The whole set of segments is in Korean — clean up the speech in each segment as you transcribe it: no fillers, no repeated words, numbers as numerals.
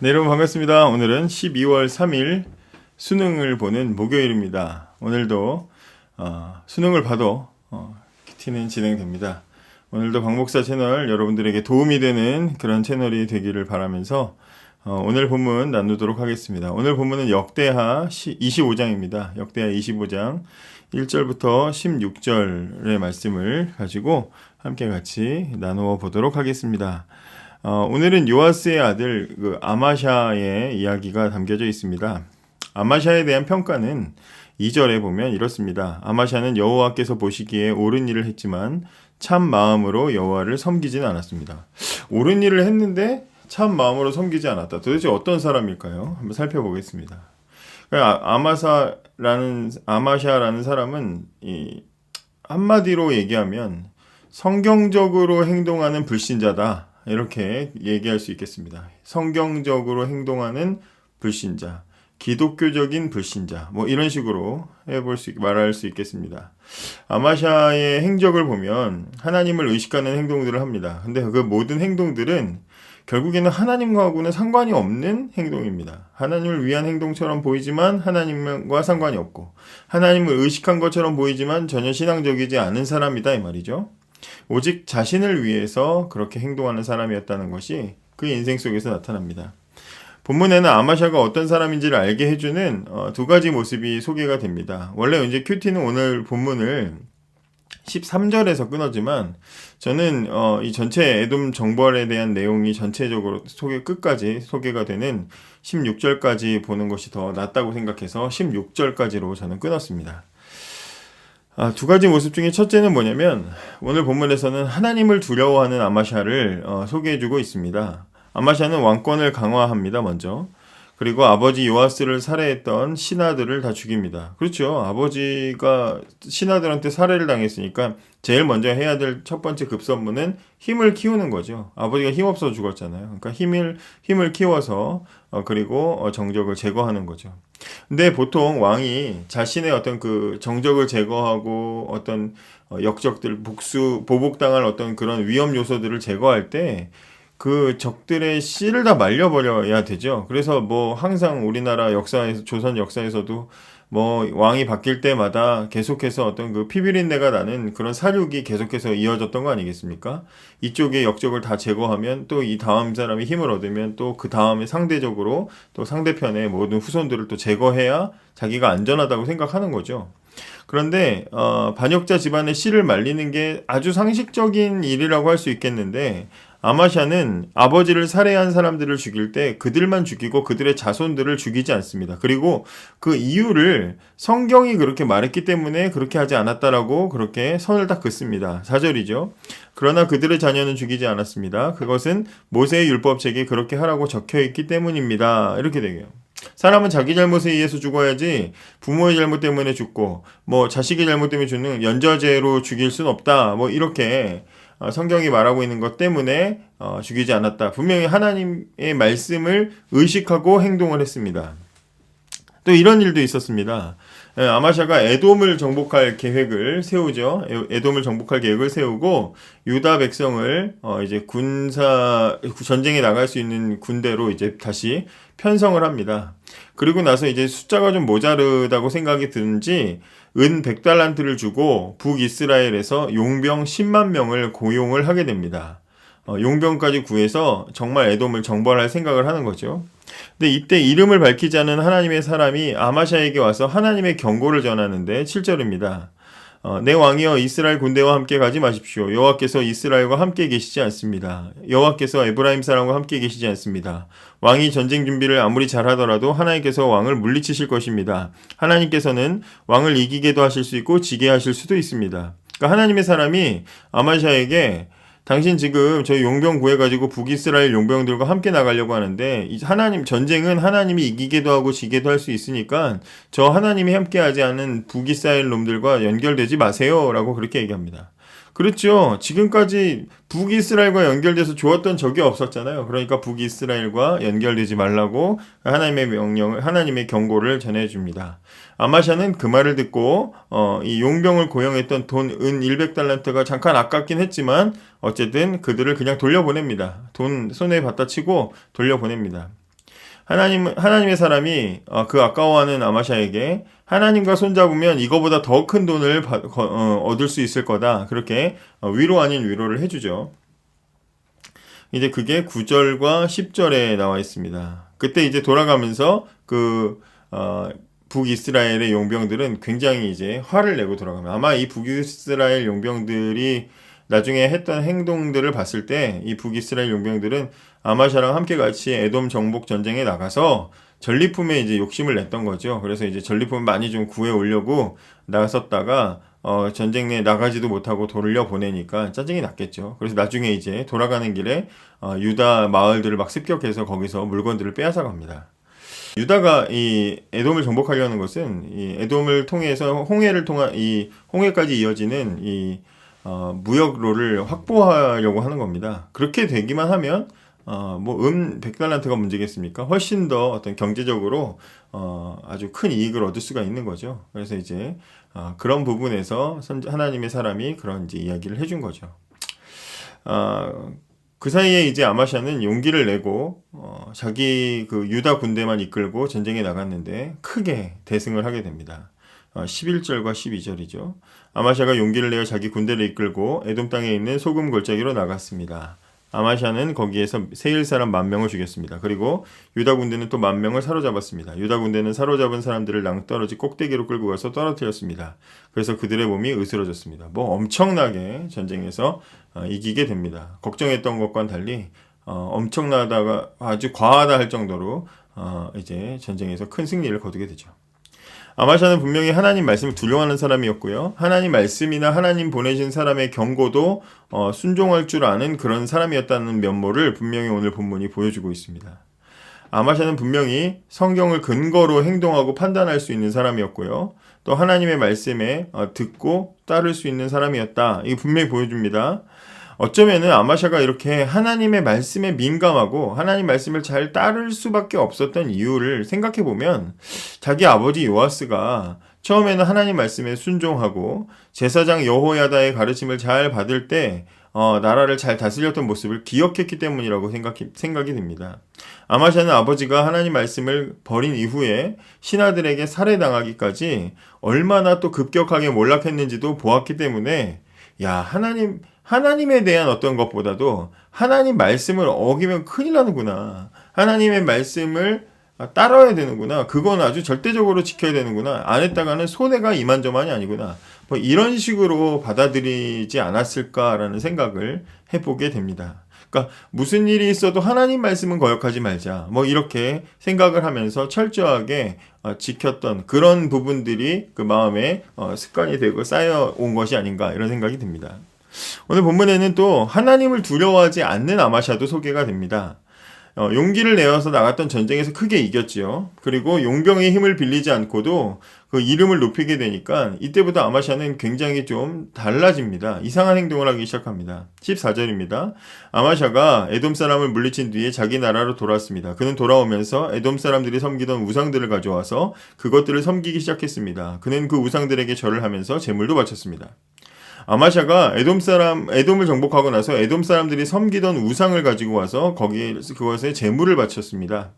네, 여러분 반갑습니다. 오늘은 12월 3일 수능을 보는 목요일입니다. 오늘도 수능을 봐도 큐티는 진행됩니다. 오늘도 박목사 채널 여러분들에게 도움이 되는 그런 채널이 되기를 바라면서 오늘 본문 나누도록 하겠습니다. 오늘 본문은 역대하 25장입니다. 역대하 25장 1절부터 16절의 말씀을 가지고 함께 같이 나누어 보도록 하겠습니다. 오늘은 요아스의 아들 아마샤의 이야기가 담겨져 있습니다. 아마샤에 대한 평가는 2절에 보면 이렇습니다. 아마샤는 여호와께서 보시기에 옳은 일을 했지만 참 마음으로 여호와를 섬기진 않았습니다. 옳은 일을 했는데 참 마음으로 섬기지 않았다. 도대체 어떤 사람일까요? 한번 살펴보겠습니다. 아마샤라는 사람은 한마디로 얘기하면 성경적으로 행동하는 불신자다. 이렇게 얘기할 수 있겠습니다. 성경적으로 행동하는 불신자, 기독교적인 불신자, 이런 식으로 말할 수 있겠습니다. 아마샤의 행적을 보면 하나님을 의식하는 행동들을 합니다. 근데 그 모든 행동들은 결국에는 하나님과는 상관이 없는 행동입니다. 하나님을 위한 행동처럼 보이지만 하나님과 상관이 없고, 하나님을 의식한 것처럼 보이지만 전혀 신앙적이지 않은 사람이다 이 말이죠. 오직 자신을 위해서 그렇게 행동하는 사람이었다는 것이 그 인생 속에서 나타납니다. 본문에는 아마샤가 어떤 사람인지를 알게 해주는 두 가지 모습이 소개가 됩니다. 원래 이제 큐티는 오늘 본문을 13절에서 끊었지만 저는 이 전체 에돔 정벌에 대한 내용이 전체적으로 끝까지 소개가 되는 16절까지 보는 것이 더 낫다고 생각해서 16절까지로 저는 끊었습니다. 두 가지 모습 중에 첫째는 뭐냐면 오늘 본문에서는 하나님을 두려워하는 아마샤를 소개해주고 있습니다. 아마샤는 왕권을 강화합니다. 먼저. 그리고 아버지 요아스를 살해했던 신하들을 다 죽입니다. 그렇죠. 아버지가 신하들한테 살해를 당했으니까 제일 먼저 해야 될 첫 번째 급선무는 힘을 키우는 거죠. 아버지가 힘없어 죽었잖아요. 그러니까 힘을 키워서 그리고 정적을 제거하는 거죠. 근데 보통 왕이 자신의 어떤 그 정적을 제거하고 어떤 역적들 보복당할 어떤 그런 위험 요소들을 제거할 때 그 적들의 씨를 다 말려버려야 되죠. 그래서 항상 우리나라 역사에서, 조선 역사에서도 왕이 바뀔 때마다 계속해서 어떤 그 피비린내가 나는 그런 사륙이 계속해서 이어졌던 거 아니겠습니까? 이쪽의 역적을 다 제거하면 또 이 다음 사람이 힘을 얻으면 또 그 다음에 상대적으로 또 상대편의 모든 후손들을 또 제거해야 자기가 안전하다고 생각하는 거죠. 그런데 반역자 집안의 씨를 말리는 게 아주 상식적인 일이라고 할 수 있겠는데 아마샤는 아버지를 살해한 사람들을 죽일 때 그들만 죽이고 그들의 자손들을 죽이지 않습니다. 그리고 그 이유를 성경이 그렇게 말했기 때문에 그렇게 하지 않았다라고 그렇게 선을 딱 긋습니다. 4절이죠. 그러나 그들의 자녀는 죽이지 않았습니다. 그것은 모세의 율법책에 그렇게 하라고 적혀있기 때문입니다. 이렇게 되게요. 사람은 자기 잘못에 의해서 죽어야지 부모의 잘못 때문에 죽고 자식의 잘못 때문에 죽는 연좌제로 죽일 순 없다. 이렇게 성경이 말하고 있는 것 때문에 죽이지 않았다. 분명히 하나님의 말씀을 의식하고 행동을 했습니다. 또 이런 일도 있었습니다. 아마샤가 에돔을 정복할 계획을 세우죠. 에돔을 정복할 계획을 세우고 유다 백성을 이제 전쟁에 나갈 수 있는 군대로 이제 다시 편성을 합니다. 그리고 나서 이제 숫자가 좀 모자르다고 생각이 드는지 은 100달란트를 주고 북이스라엘에서 용병 10만 명을 고용을 하게 됩니다. 용병까지 구해서 정말 에돔을 정벌할 생각을 하는 거죠. 근데 이때 이름을 밝히지 않은 하나님의 사람이 아마샤에게 와서 하나님의 경고를 전하는데 7절입니다. 내 왕이여 이스라엘 군대와 함께 가지 마십시오. 여호와께서 이스라엘과 함께 계시지 않습니다. 여호와께서 에브라임 사람과 함께 계시지 않습니다. 왕이 전쟁 준비를 아무리 잘하더라도 하나님께서 왕을 물리치실 것입니다. 하나님께서는 왕을 이기게도 하실 수 있고 지게 하실 수도 있습니다. 그러니까 하나님의 사람이 아마샤에게 당신 지금 저희 용병 구해가지고 북이스라엘 용병들과 함께 나가려고 하는데 전쟁은 하나님이 이기게도 하고 지게도 할 수 있으니까 저 하나님이 함께하지 않은 북이스라엘 놈들과 연결되지 마세요 라고 그렇게 얘기합니다. 그렇죠. 지금까지 북이스라엘과 연결돼서 좋았던 적이 없었잖아요. 그러니까 북이스라엘과 연결되지 말라고 하나님의 경고를 전해줍니다. 아마샤는 그 말을 듣고 이 용병을 고용했던 돈 은 100달란트가 잠깐 아깝긴 했지만 어쨌든 그들을 그냥 돌려보냅니다. 돈 손에 받다 치고 돌려보냅니다. 하나님의 사람이 그 아까워하는 아마샤에게 하나님과 손잡으면 이거보다 더 큰 돈을 얻을 수 있을 거다. 그렇게 위로 아닌 위로를 해주죠. 이제 그게 9절과 10절에 나와 있습니다. 그때 이제 돌아가면서 북이스라엘의 용병들은 굉장히 이제 화를 내고 돌아가면 아마 이 북이스라엘 용병들이 나중에 했던 행동들을 봤을 때 이 북이스라엘 용병들은 아마샤랑 함께 같이 에돔 정복 전쟁에 나가서 전리품에 이제 욕심을 냈던 거죠. 그래서 이제 전리품을 많이 좀 구해 오려고 나섰다가 전쟁에 나가지도 못하고 돌려 보내니까 짜증이 났겠죠. 그래서 나중에 이제 돌아가는 길에 유다 마을들을 막 습격해서 거기서 물건들을 빼앗아 갑니다. 유다가 이 에돔을 정복하려는 것은 이 에돔을 통해서 홍해를 통한 이 홍해까지 이어지는 이 무역로를 확보하려고 하는 겁니다. 그렇게 되기만 하면 뭐 100달란트가 문제겠습니까? 훨씬 더 어떤 경제적으로 아주 큰 이익을 얻을 수가 있는 거죠. 그래서 이제 그런 부분에서 하나님의 사람이 그런 이제 이야기를 해준 거죠. 그 사이에 이제 아마샤는 용기를 내고 자기 그 유다 군대만 이끌고 전쟁에 나갔는데 크게 대승을 하게 됩니다. 11절과 12절이죠. 아마샤가 용기를 내어 자기 군대를 이끌고 에돔 땅에 있는 소금 골짜기로 나갔습니다. 아마샤는 거기에서 세일 사람 10,000명을 죽였습니다. 그리고 유다 군대는 또 10,000명을 사로잡았습니다. 유다 군대는 사로잡은 사람들을 낭떠러지 꼭대기로 끌고 가서 떨어뜨렸습니다. 그래서 그들의 몸이 으스러졌습니다. 뭐 엄청나게 전쟁에서 이기게 됩니다. 걱정했던 것과는 달리 엄청나다가 아주 과하다 할 정도로 이제 전쟁에서 큰 승리를 거두게 되죠. 아마샤는 분명히 하나님 말씀을 두려워하는 사람이었고요. 하나님 말씀이나 하나님 보내신 사람의 경고도 순종할 줄 아는 그런 사람이었다는 면모를 분명히 오늘 본문이 보여주고 있습니다. 아마샤는 분명히 성경을 근거로 행동하고 판단할 수 있는 사람이었고요. 또 하나님의 말씀에 듣고 따를 수 있는 사람이었다. 이게 분명히 보여줍니다. 어쩌면은 아마샤가 이렇게 하나님의 말씀에 민감하고 하나님 말씀을 잘 따를 수밖에 없었던 이유를 생각해 보면 자기 아버지 요아스가 처음에는 하나님 말씀에 순종하고 제사장 여호야다의 가르침을 잘 받을 때 나라를 잘 다스렸던 모습을 기억했기 때문이라고 생각이 됩니다. 아마샤는 아버지가 하나님 말씀을 버린 이후에 신하들에게 살해당하기까지 얼마나 또 급격하게 몰락했는지도 보았기 때문에 하나님에 대한 어떤 것보다도 하나님 말씀을 어기면 큰일 나는구나. 하나님의 말씀을 따라야 되는구나. 그건 아주 절대적으로 지켜야 되는구나. 안 했다가는 손해가 이만저만이 아니구나. 뭐 이런 식으로 받아들이지 않았을까라는 생각을 해보게 됩니다. 그러니까 무슨 일이 있어도 하나님 말씀은 거역하지 말자. 뭐 이렇게 생각을 하면서 철저하게 지켰던 그런 부분들이 그 마음에 습관이 되고 쌓여온 것이 아닌가 이런 생각이 듭니다. 오늘 본문에는 또 하나님을 두려워하지 않는 아마샤도 소개가 됩니다. 용기를 내어서 나갔던 전쟁에서 크게 이겼지요. 그리고 용병의 힘을 빌리지 않고도 그 이름을 높이게 되니까 이때부터 아마샤는 굉장히 좀 달라집니다. 이상한 행동을 하기 시작합니다. 14절입니다. 아마샤가 에돔 사람을 물리친 뒤에 자기 나라로 돌아왔습니다. 그는 돌아오면서 에돔 사람들이 섬기던 우상들을 가져와서 그것들을 섬기기 시작했습니다. 그는 그 우상들에게 절을 하면서 제물도 바쳤습니다. 아마샤가 에돔을 정복하고 나서 에돔 사람들이 섬기던 우상을 가지고 와서 그것에 제물을 바쳤습니다.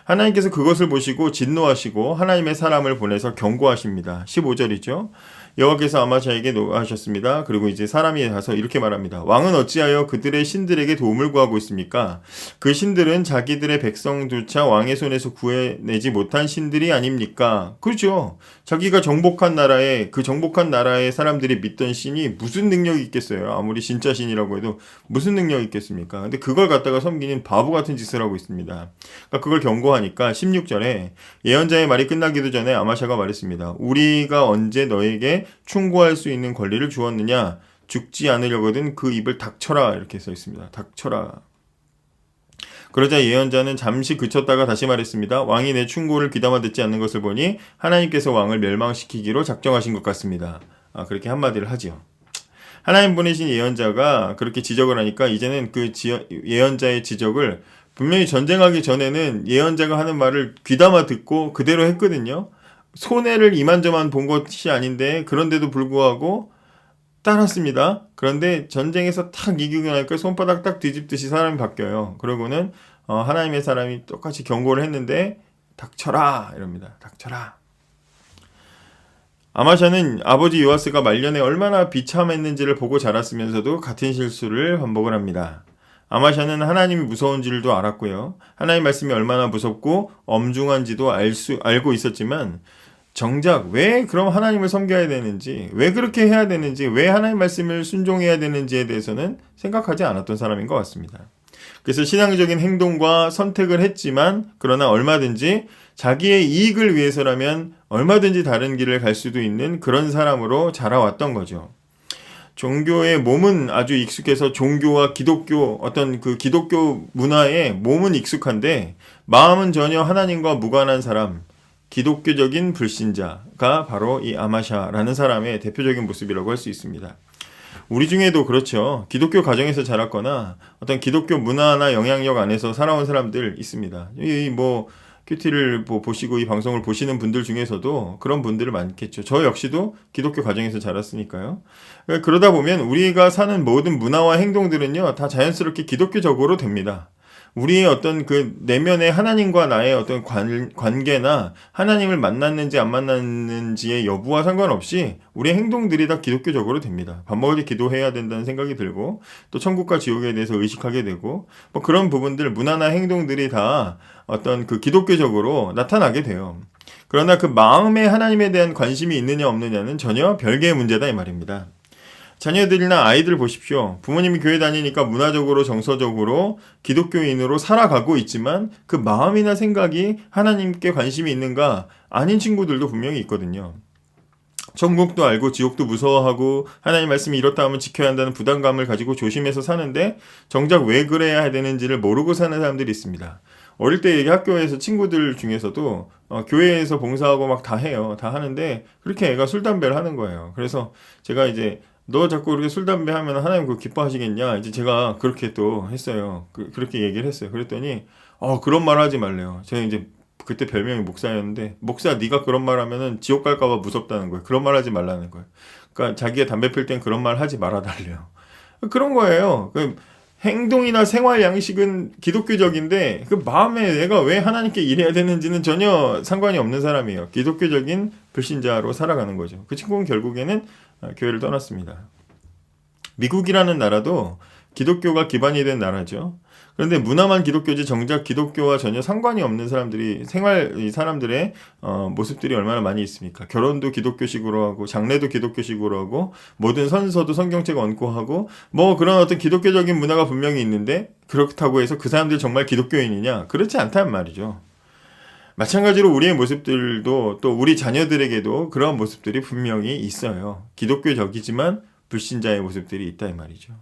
하나님께서 그것을 보시고 진노하시고 하나님의 사람을 보내서 경고하십니다. 15절이죠. 여호와께서 아마샤에게 노하셨습니다. 그리고 이제 사람이 가서 이렇게 말합니다. 왕은 어찌하여 그들의 신들에게 도움을 구하고 있습니까? 그 신들은 자기들의 백성조차 왕의 손에서 구해내지 못한 신들이 아닙니까? 그렇죠. 자기가 정복한 나라의 사람들이 믿던 신이 무슨 능력이 있겠어요? 아무리 진짜 신이라고 해도 무슨 능력이 있겠습니까? 근데 그걸 갖다가 섬기는 바보 같은 짓을 하고 있습니다. 그러니까 그걸 경고하니까 16절에 예언자의 말이 끝나기도 전에 아마샤가 말했습니다. 우리가 언제 너에게 충고할 수 있는 권리를 주었느냐? 죽지 않으려거든 그 입을 닥쳐라. 이렇게 써 있습니다. 닥쳐라. 그러자 예언자는 잠시 그쳤다가 다시 말했습니다. 왕이 내 충고를 귀담아 듣지 않는 것을 보니 하나님께서 왕을 멸망시키기로 작정하신 것 같습니다. 그렇게 한마디를 하지요. 하나님 보내신 예언자가 그렇게 지적을 하니까 이제는 그 예언자의 지적을 분명히 전쟁하기 전에는 예언자가 하는 말을 귀담아 듣고 그대로 했거든요. 손해를 이만저만 본 것이 아닌데 그런데도 불구하고 따랐습니다. 그런데 전쟁에서 탁 이기고 나니까 손바닥 딱 뒤집듯이 사람이 바뀌어요. 그러고는 하나님의 사람이 똑같이 경고를 했는데 닥쳐라 이럽니다. 닥쳐라. 아마샤는 아버지 요아스가 말년에 얼마나 비참했는지를 보고 자랐으면서도 같은 실수를 반복을 합니다. 아마샤는 하나님이 무서운 줄도 알았고요. 하나님 말씀이 얼마나 무섭고 엄중한지도 알고 있었지만 정작 왜 그럼 하나님을 섬겨야 되는지, 왜 그렇게 해야 되는지, 왜 하나님 말씀을 순종해야 되는지에 대해서는 생각하지 않았던 사람인 것 같습니다. 그래서 신앙적인 행동과 선택을 했지만 그러나 얼마든지 자기의 이익을 위해서라면 얼마든지 다른 길을 갈 수도 있는 그런 사람으로 자라왔던 거죠. 종교의 몸은 아주 익숙해서 종교와 기독교 어떤 그 기독교 문화에 몸은 익숙한데 마음은 전혀 하나님과 무관한 사람, 기독교적인 불신자가 바로 이 아마샤라는 사람의 대표적인 모습이라고 할 수 있습니다. 우리 중에도 그렇죠. 기독교 가정에서 자랐거나 어떤 기독교 문화나 영향력 안에서 살아온 사람들 있습니다. 큐티를 보시고 이 방송을 보시는 분들 중에서도 그런 분들이 많겠죠. 저 역시도 기독교 가정에서 자랐으니까요. 그러다 보면 우리가 사는 모든 문화와 행동들은요, 다 자연스럽게 기독교적으로 됩니다. 우리의 어떤 그 내면의 하나님과 나의 어떤 관계나 하나님을 만났는지 안 만났는지의 여부와 상관없이 우리의 행동들이 다 기독교적으로 됩니다. 밥 먹을 때 기도해야 된다는 생각이 들고 또 천국과 지옥에 대해서 의식하게 되고 뭐 그런 부분들, 문화나 행동들이 다 어떤 그 기독교적으로 나타나게 돼요. 그러나 그 마음에 하나님에 대한 관심이 있느냐 없느냐는 전혀 별개의 문제다 이 말입니다. 자녀들이나 아이들 보십시오. 부모님이 교회 다니니까 문화적으로 정서적으로 기독교인으로 살아가고 있지만 그 마음이나 생각이 하나님께 관심이 있는가 아닌 친구들도 분명히 있거든요. 천국도 알고 지옥도 무서워하고 하나님 말씀이 이렇다 하면 지켜야 한다는 부담감을 가지고 조심해서 사는데 정작 왜 그래야 되는지를 모르고 사는 사람들이 있습니다. 어릴 때 학교에서 친구들 중에서도 교회에서 봉사하고 막 다 해요. 다 하는데 그렇게 애가 술, 담배를 하는 거예요. 그래서 제가 이제 너 자꾸 그렇게 술, 담배 하면 하나님 그거 기뻐하시겠냐? 이제 제가 그렇게 또 했어요. 그렇게 얘기를 했어요. 그랬더니, 그런 말 하지 말래요. 제가 이제 그때 별명이 목사였는데, 목사 네가 그런 말 하면은 지옥 갈까봐 무섭다는 거예요. 그런 말 하지 말라는 거예요. 그러니까 자기가 담배 필 땐 그런 말 하지 말아달래요. 그런 거예요. 행동이나 생활 양식은 기독교적인데 그 마음에 내가 왜 하나님께 일해야 되는지는 전혀 상관이 없는 사람이에요. 기독교적인 불신자로 살아가는 거죠. 그 친구는 결국에는 교회를 떠났습니다. 미국이라는 나라도 기독교가 기반이 된 나라죠. 그런데 문화만 기독교지 정작 기독교와 전혀 상관이 없는 사람들이 이 사람들의 모습들이 얼마나 많이 있습니까? 결혼도 기독교식으로 하고 장례도 기독교식으로 하고 모든 선서도 성경책 얹고 하고 뭐 그런 어떤 기독교적인 문화가 분명히 있는데 그렇다고 해서 그 사람들이 정말 기독교인이냐? 그렇지 않단 말이죠. 마찬가지로 우리의 모습들도 또 우리 자녀들에게도 그런 모습들이 분명히 있어요. 기독교적이지만 불신자의 모습들이 있다 이 말이죠.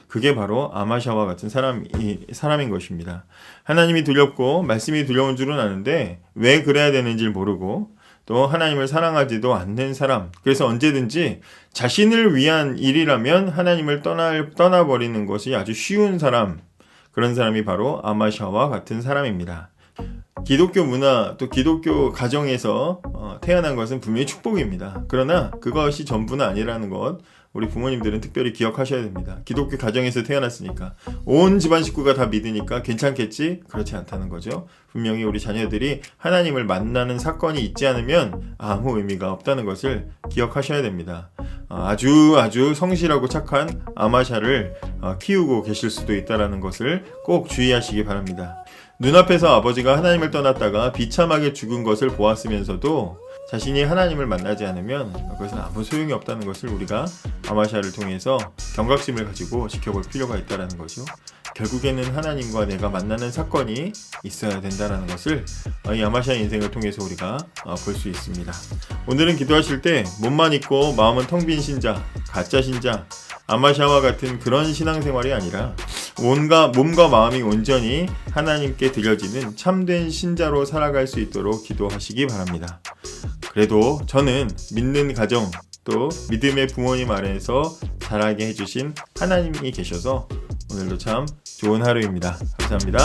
그게 바로 아마샤와 같은 사람인 것입니다. 하나님이 두렵고 말씀이 두려운 줄은 아는데 왜 그래야 되는지를 모르고 또 하나님을 사랑하지도 않는 사람. 그래서 언제든지 자신을 위한 일이라면 하나님을 떠나버리는 것이 아주 쉬운 사람. 그런 사람이 바로 아마샤와 같은 사람입니다. 기독교 문화 또 기독교 가정에서 태어난 것은 분명히 축복입니다. 그러나 그것이 전부는 아니라는 것 우리 부모님들은 특별히 기억하셔야 됩니다. 기독교 가정에서 태어났으니까 온 집안 식구가 다 믿으니까 괜찮겠지? 그렇지 않다는 거죠. 분명히 우리 자녀들이 하나님을 만나는 사건이 있지 않으면 아무 의미가 없다는 것을 기억하셔야 됩니다. 아주 성실하고 착한 아마샤를 키우고 계실 수도 있다는 것을 꼭 주의하시기 바랍니다. 눈앞에서 아버지가 하나님을 떠났다가 비참하게 죽은 것을 보았으면서도 자신이 하나님을 만나지 않으면 그것은 아무 소용이 없다는 것을 우리가 아마샤를 통해서 경각심을 가지고 지켜볼 필요가 있다는 거죠. 결국에는 하나님과 내가 만나는 사건이 있어야 된다는 것을 이 아마샤의 인생을 통해서 우리가 볼 수 있습니다. 오늘은 기도하실 때 몸만 있고 마음은 텅 빈 신자, 가짜 신자, 아마샤와 같은 그런 신앙생활이 아니라 몸과 마음이 온전히 하나님께 드려지는 참된 신자로 살아갈 수 있도록 기도하시기 바랍니다. 그래도 저는 믿는 가정 또 믿음의 부모님 아래에서 자라게 해주신 하나님이 계셔서 오늘도 참 좋은 하루입니다. 감사합니다.